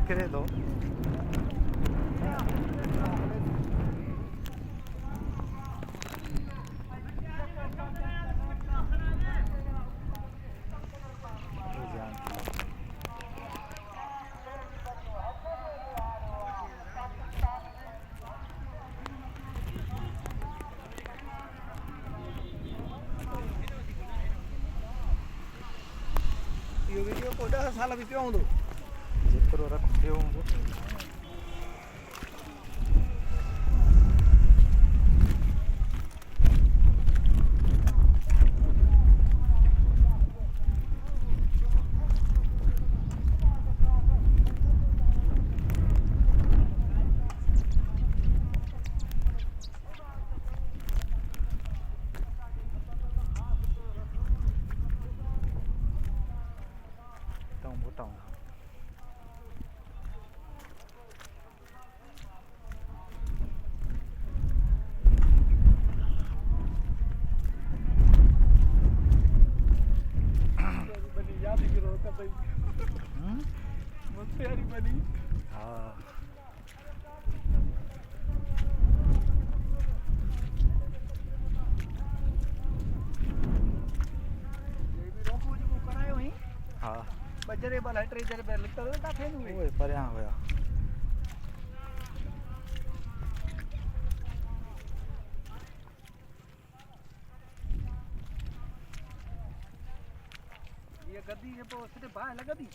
करे दो ये वीडियो को 10 साल भी क्यों दो जितरो रखते हो बजरे बल है ट्रेजर पे लिखता था ता फेन हुए ओए पर यहां होया ये गद्दी जे पो सिटे बाह लगदी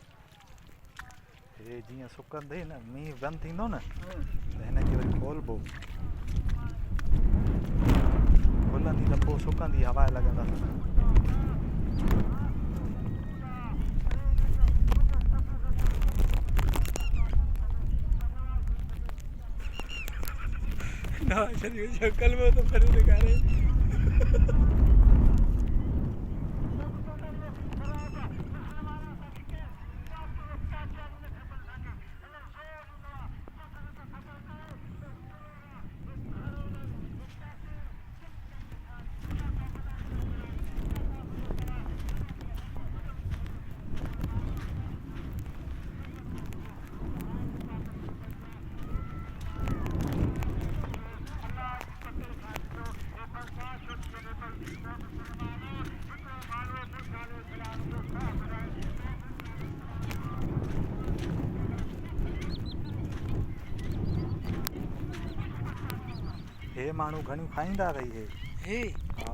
ए जिया सुकंदे न मी बंद थींदो न हिन खे वरी खोलबो खोलंदी त पोइ सुकंदी हवा लॻंदा ना शरीर शक्ल में तो फर्क दिखा रहे हे माण्हू घणियूं खाईंदा अथई हे हे हा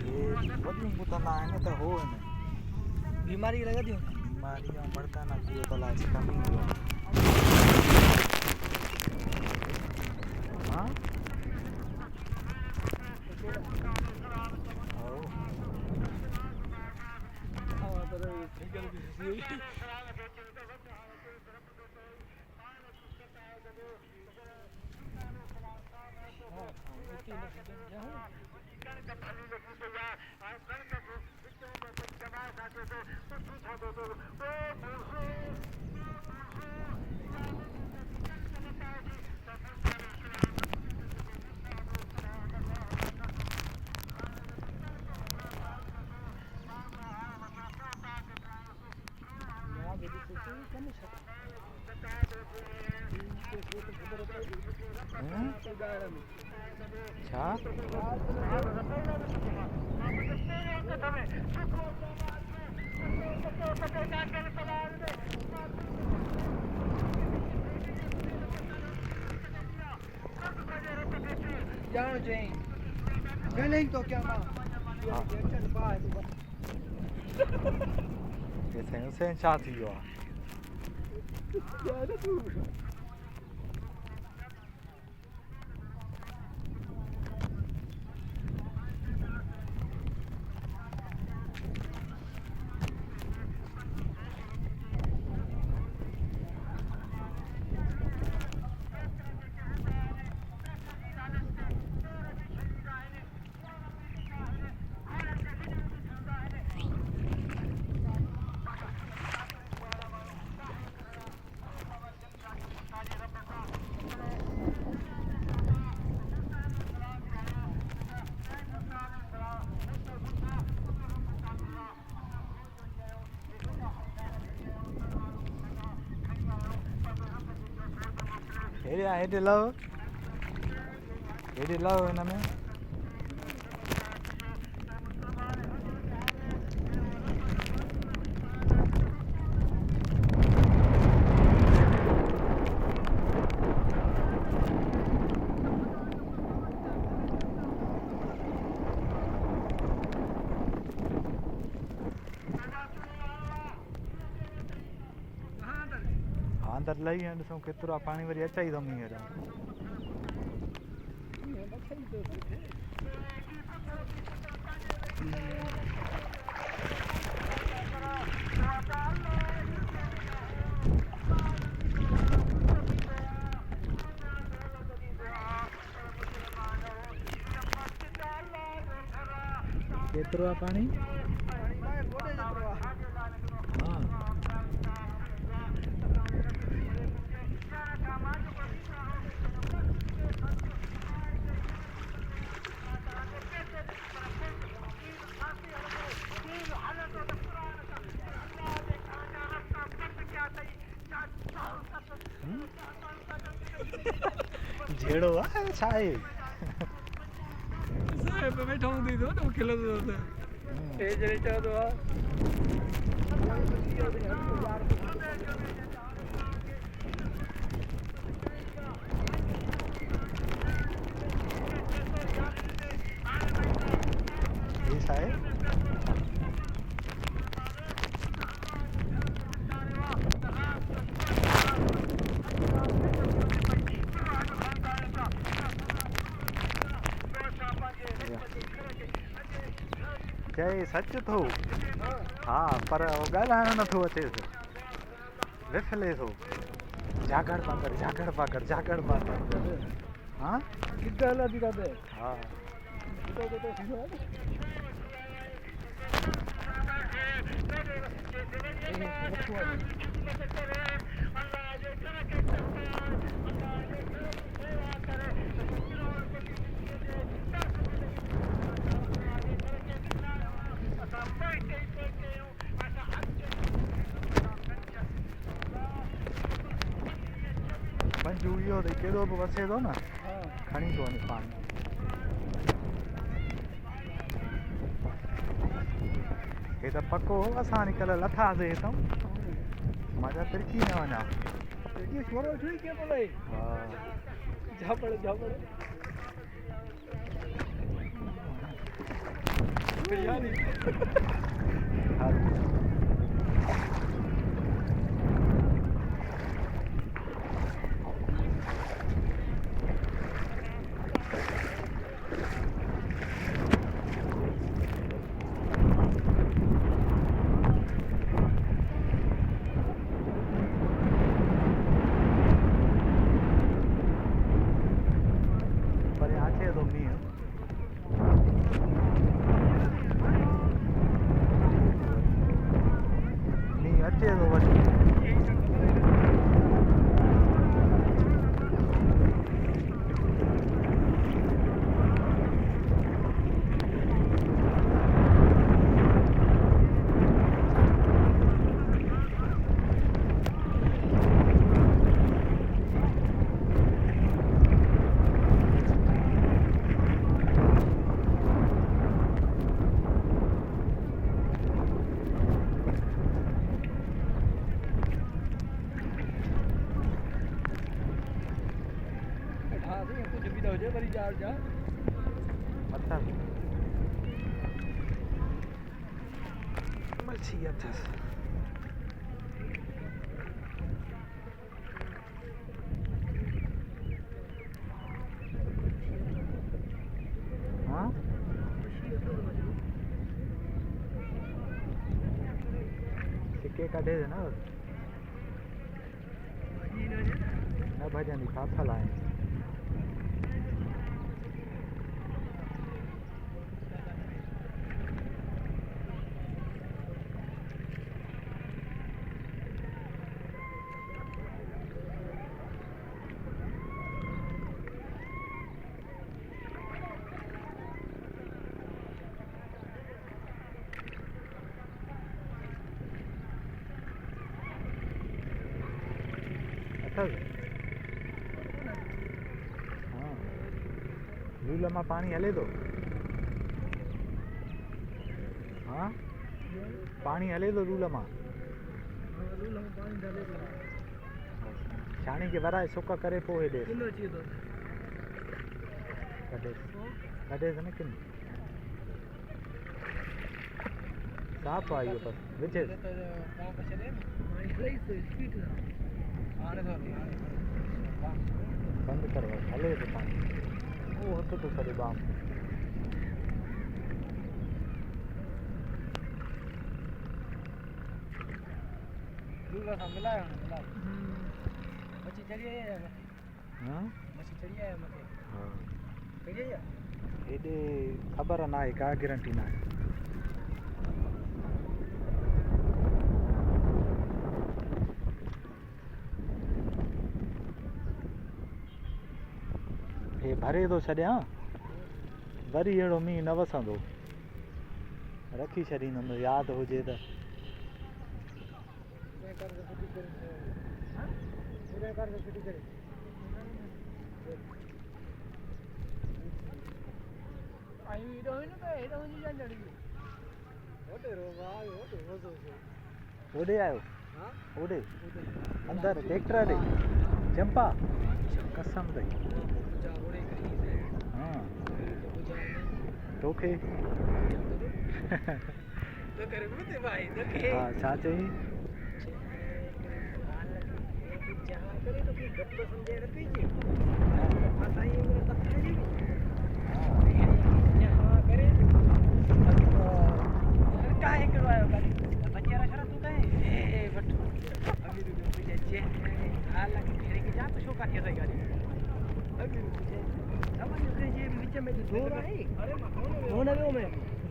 हे वॾियूं ॿुधंदा आहिनि त हो आहिनि बीमारी लॻंदियूं बीमारी या मरदा न इहो त अलाए कमी ईंदो आहे हा हो हाँ पर फिगर भी सी छा जानो चाहिए नहीं तो क्या मां हे सें छा थी वियो आहे हेॾे लव हिन में अंदरि लही वञ ॾिसूं केतिरो आहे पाणी वरी अचई थो मींहं हेॾो केतिरो आहे पाणी हा झेड़ो आहे छा आहे साहिब वेठो हूंदी थो न खिलंदो त हे जॾहिं चवंदो आहे हे छा आहे चए सच थो हा पर ॻाल्हाइण नथो अचेसि विफले थो जागड़ पाकर हा कितना थी काते हा मंजू इहो त केॾो बि वसे थो न खणी थो वञे पाणी हे त पको असां निकल लथासीं हितां मजा तिरकी न वञा। ये छोरो ठीक है तो भाई हा जा पड़े बिरयानी हा पर यहाँ छे तो मींहुं मींहुं अचे थो वरी। हाँ सही कुछ भी हो जाए बड़ी जा अच्छा मच्छी अथसि। हाँ सिक्के कढे थे न न भॼंदी फाथल आहिनि। अथसि हाँ झूल मां पाणी हले थो। हाँ पाणी हले थो झूल मां। छाणी खे वराए सुक करे पोइ हेॾे कढेसि न किन साफ़ आहे इहो बसि विझेसि। बंदि कर बसि हले थो पाणी उहो हथ थो करे बाम। मच्छी चढ़ी है हाँ मच्छी चढ़ी है हाँ कहिए या हेॾे ख़बर न आहे का गारंटी न आहे। हे भरे थो छॾियां वरी अहिड़ो मींहुं न वसंदो। रखी छॾींदुमि यादि हुजे त। ओॾे आयो ओॾे अंदरि ट्रैक्टर ॾे चंपा कसम अथई। हाँ तोखे हाँ छा चई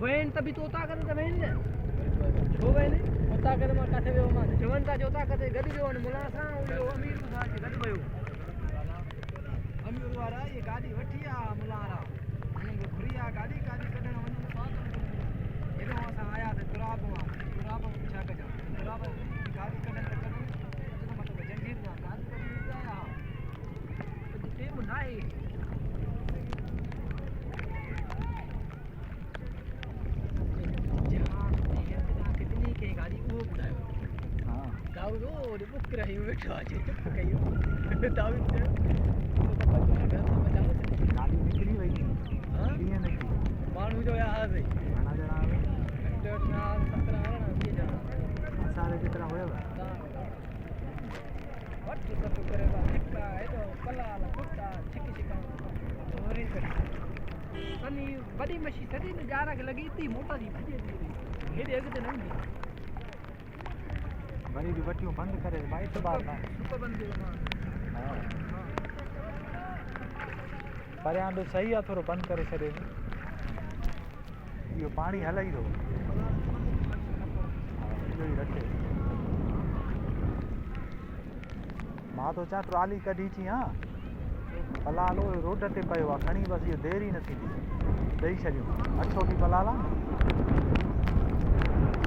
वैन तभी तोता करे त वैन न छो वैन तोता करे मां काथे वियो मां चवनि था चोता काथे गॾु वियो आहिनि मुला सां उहो अमीर सां गॾु वियो अमीर वारा ये गाॾी वठी आहे मुला वारा हुननि खे घुरी आहे गाॾी कढणु वञनि हेॾो असां आयासीं तुराब मां तुराब में छा कजां तुराब गाॾी कढणु त कढूं मतिलबु जंजीर सां गाॾी कढी आया टेम न आहे। गाड़ी वो बुलायो हाँ गाड़ी वो निकिरा ही वेठो आहे चुप कयो दावी ते तो बच्चो घर तो बचा लो गाड़ी निकरी वई हां कीअं निकरी माण्हू जो या आहे घणा ॼणा आहियो घंटे ना 17 आहे ना 20 ॼणा असांजे केतिरा हुयव वट सब करे बा टिक्का है तो पलाल कुत्ता छिकी छिका ओरी करी सनी बड़ी मछी सदी ने जारा के लगी इतनी मोटा दी भजे दी हेडे अगते नहीं दी वरी बि वटियूं बंदि करे भाई तो बात ना सुपर बंदे मां हां परियां ॾो सही आहे थोरो बंदि करे छॾे इहो पाणी हलई थो इहो ई रखे मां थो चवां ट्रॉली कढी अची हा पलालो रोड ते पियो आहे खणी बसि इहो देरि ई न थींदी ॾेई छॾियूं अछो बि पलाल आहे न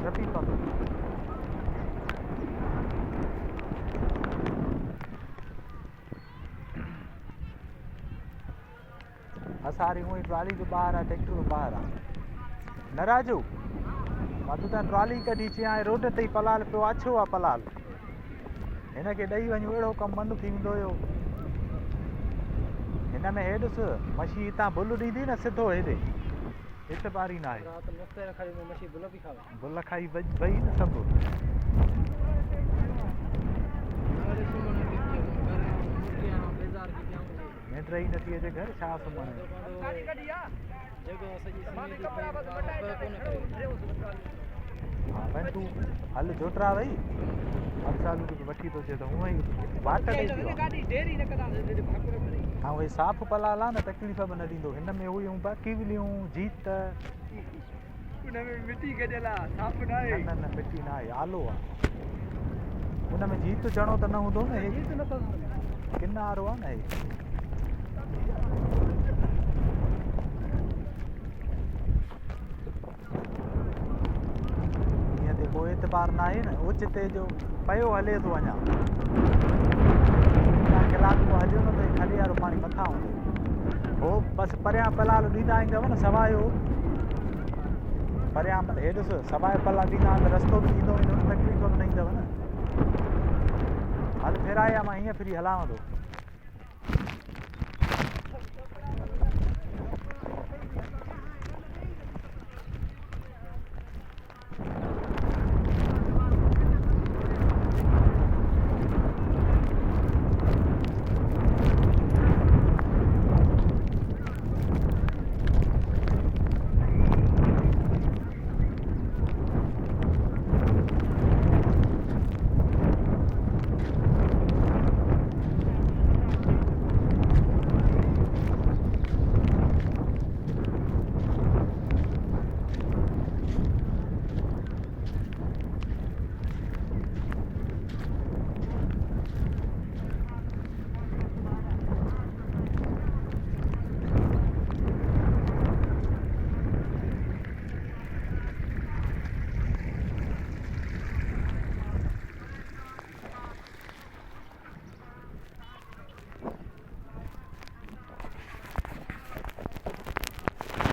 टपी पवंदो असांजी हूअं ई ट्रॉली बि ॿाहिरि आहे ट्रैक्टर बि ॿाहिरि आहे न राजू मां तूं त ट्रॉली कढी अची हाणे रोड ते ई पलाल पियो अछो आहे पलाल हिन खे ॾेई वञूं अहिड़ो कमु बंदि थी वेंदो हुयो हिन में हे ॾिस मछी हितां भुल ॾींदी न सिधो हेॾे हिते पारी न आहे रात मस्ते रखाई में मछी बुल भी खावे भुल खाई वई न सभु अरे सुमन के घर मुर्गियां बेजार की जाऊं निंड ई नथी अचे घर छा सुम्हण गाड़ी कढिया जगह सजी समी कपड़ा बस बटाए कोन करे हा भई तूं हल जोटरा वई अमसालू खे वठी थो अचे त हूअं ई वाट ॾेई पियो गाड़ी देरी न कदा दे भाकुर करे ऐं हे साफ़ पलाल आहे न तकलीफ़ बि न ॾींदो हिन में हुयूं कीवलियूं जीत उन में मिट्टी गजला साफ ना है न न मिटी न आहे आलो आहे उन में जीत चणो त न हूंदो न हे जीत न पसंद किनारो आहे न हे ईअं ते कोई एतबार न आहे न ओचिते जो पियो हले थो अञा कलाक को हलियो न त खली वारो पाणी मथां हूंदो हो बसि परियां पलाल ॾींदा ईंदव न सवाइ हो परियां हे ॾिस सवाइ पलाल ॾींदा त रस्तो बि ॾींदो वेंदो तकलीफ़ बि न ईंदव न हल फेराए मां हीअं फिरी हलांव थो